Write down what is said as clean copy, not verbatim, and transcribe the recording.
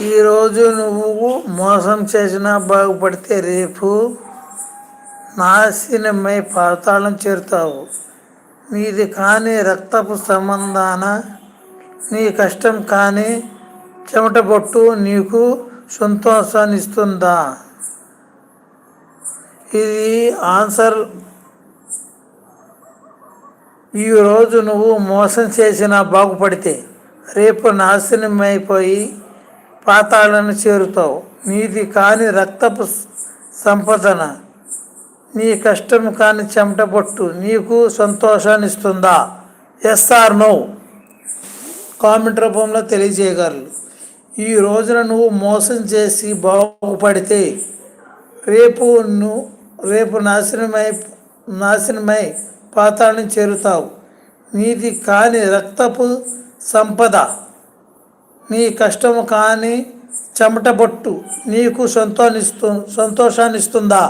ఈరోజు నువ్వు మోసం చేసినా బాగుపడితే రేపు నాశనమై పాతాళం చేరుతావు. నీది కాని రక్తపు సంబంధాన నీ కష్టం కాని చెమటబొట్టు నీకు సంతోషాన్ని ఇస్తుందా? ఇది ఆన్సర్. ఈరోజు నువ్వు మోసం చేసినా బాగుపడితే రేపు నాశనమైపోయి పాతాళాన్ని చేరుతావు. నీది కాని రక్తపు సంపదన నీ కష్టం కాని చెమటబొట్టు నీకు సంతోషాన్ని ఇస్తుందా? ఎస్ ఆర్ నో కామెంట్ రూపంలో తెలియజేయగలరు. ఈ రోజున నువ్వు మోసం చేసి బాగుపడితే రేపు నాశనమై పాతాళాన్ని చేరుతావు. నీది కాని రక్తపు సంపద నీ కష్టము కాని చెమటబొట్టు నీకు సంతోషాన్ని ఇస్తుందా?